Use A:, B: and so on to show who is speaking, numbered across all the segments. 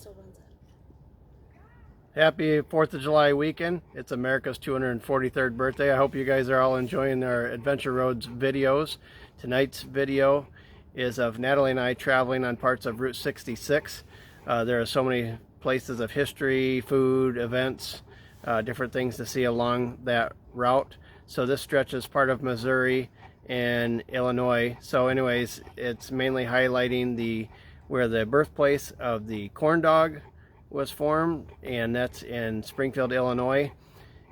A: also runs it.
B: Happy 4th of July weekend. It's America's 243rd birthday. I hope you guys are all enjoying our Adventure Roads videos. Tonight's video is of Natalie and I traveling on parts of Route 66. There are so many places of history, food, events, different things to see along that route. So this stretch is part of Missouri and Illinois. So anyways, it's mainly highlighting where the birthplace of the corndog was formed, and that's in Springfield, Illinois,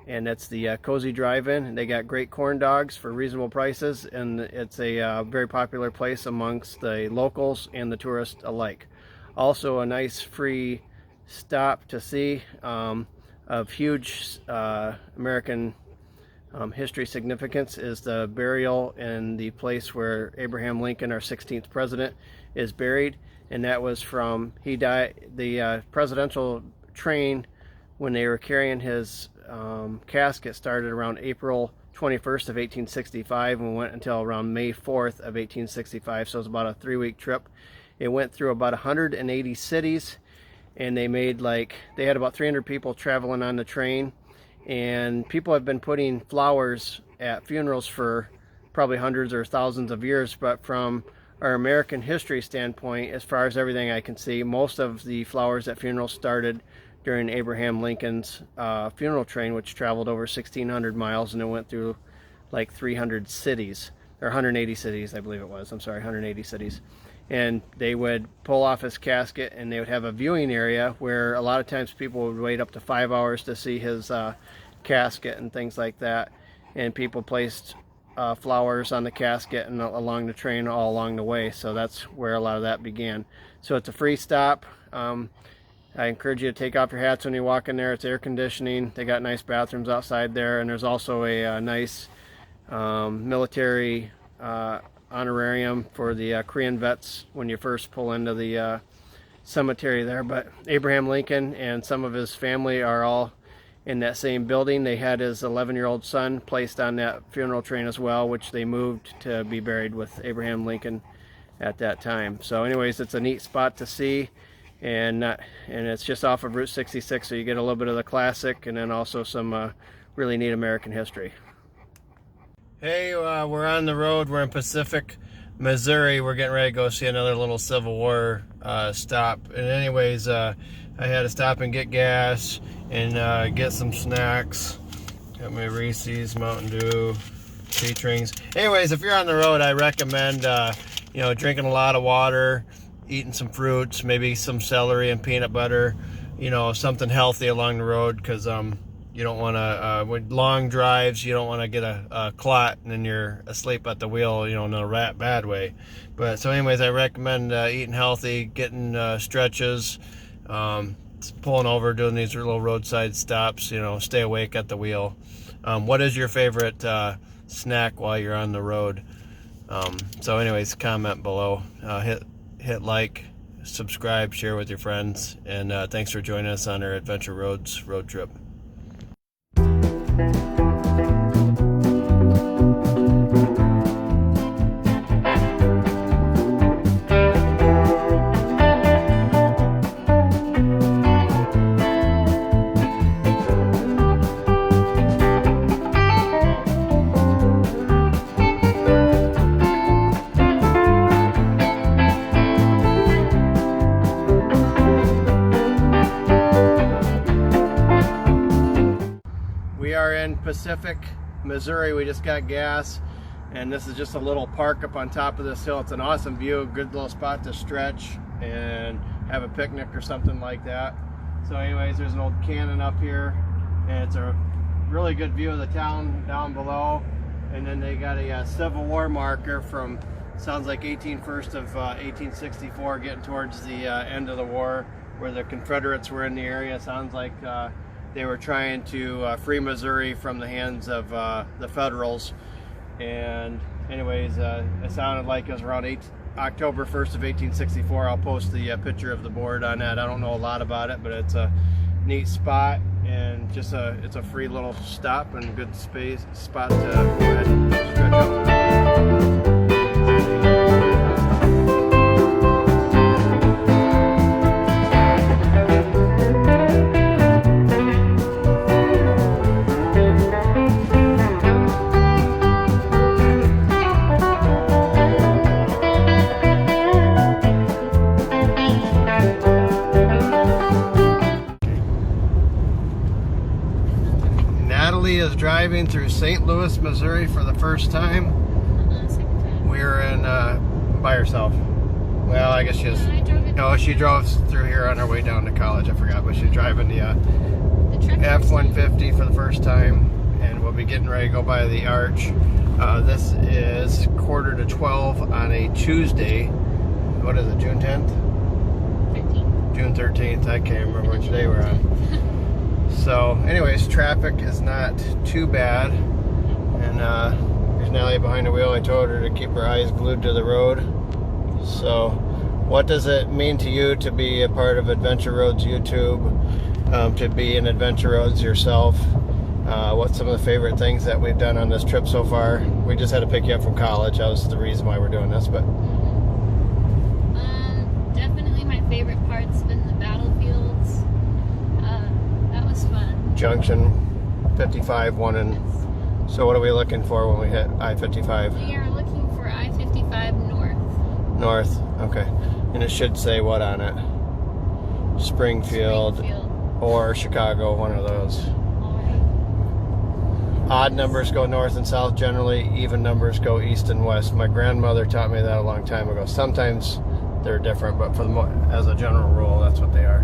B: and that's the Cozy Drive-In. They got great corn dogs for reasonable prices, and it's a very popular place amongst the locals and the tourists alike. Also a nice free stop to see of huge American history significance is the burial in the place where Abraham Lincoln, our 16th president, is buried. And that was from, he died, the presidential train, when they were carrying his casket, started around April 21st of 1865 and went until around May 4th of 1865. So it was about a 3-week trip. It went through about 180 cities, and they had about 300 people traveling on the train. And people have been putting flowers at funerals for probably hundreds or thousands of years, but from our American history standpoint, as far as everything I can see, most of the flowers at funerals started during Abraham Lincoln's funeral train, which traveled over 1,600 miles, and it went through like 300 cities, or 180 cities, I believe it was. I'm sorry, 180 cities. And they would pull off his casket, and they would have a viewing area where a lot of times people would wait up to 5 hours to see his casket and things like that. And people placed flowers on the casket and along the train all along the way. So that's where a lot of that began. So it's a free stop. I encourage you to take off your hats when you walk in there. It's air conditioning. They got nice bathrooms outside there, and there's also a nice military honorarium for the Korean vets when you first pull into the cemetery there. But Abraham Lincoln and some of his family are all in that same building. They had his 11-year-old son placed on that funeral train as well, which they moved to be buried with Abraham Lincoln at that time. So anyways, it's a neat spot to see, and it's just off of Route 66, so you get a little bit of the classic and then also some really neat American history. Hey, we're on the road. We're in Pacific, Missouri. We're getting ready to go see another little Civil War stop. And anyways, I had to stop and get gas and get some snacks. Got my Reese's, Mountain Dew, peach rings. Anyways, if you're on the road, I recommend drinking a lot of water, eating some fruits, maybe some celery and peanut butter, something healthy along the road, because you don't want to, with long drives, you don't want to get a clot and then you're asleep at the wheel, in a bad way. But so anyways, I recommend eating healthy, getting stretches, pulling over, doing these little roadside stops, stay awake at the wheel. What is your favorite snack while you're on the road? So anyways, comment below, hit like, subscribe, share with your friends, and thanks for joining us on our Adventure Roads road trip. Pacific, Missouri. We just got gas, and this is just a little park up on top of this hill. It's an awesome view, good little spot to stretch and have a picnic or something like that. So anyways, there's an old cannon up here, and it's a really good view of the town down below. And then they got a Civil War marker from, sounds like 1864, getting towards the end of the war, where the Confederates were in the area. Sounds like they were trying to free Missouri from the hands of the Federals. And anyways, it sounded like it was around October 1st of 1864. I'll post the picture of the board on that. I don't know a lot about it, but it's a neat spot, and just it's a free little stop and good spot to go ahead and stretch out. driving through St. Louis, Missouri for the first time.
A: Second time.
B: We were in by herself. Well, I guess she was.
A: I drove it.
B: No, she drove through here on her way down to college. I forgot, but she's driving the
A: truck
B: F-150 for the first time, and we'll be getting ready to go by the arch. This is 11:45 on a Tuesday. What is it, June 10th?
A: 13.
B: June 13th. I can't remember which day we're on. So, anyways, traffic is not too bad. And there's Nellie behind the wheel. I told her to keep her eyes glued to the road. So, what does it mean to you to be a part of Adventure Roads YouTube? To be in Adventure Roads yourself? What's some of the favorite things that we've done on this trip so far? We just had to pick you up from college. That was the reason why we're doing this, but
A: Definitely my favorite part's been the battlefields. That was fun.
B: Junction 55, one and so what are we looking for when we hit I-55?
A: We are looking for I-55 north.
B: North, okay. And it should say what on it? Springfield. Or Chicago, one of those. Odd numbers go north and south generally, even numbers go east and west. My grandmother taught me that a long time ago. Sometimes they're different, but for the as a general rule, that's what they are.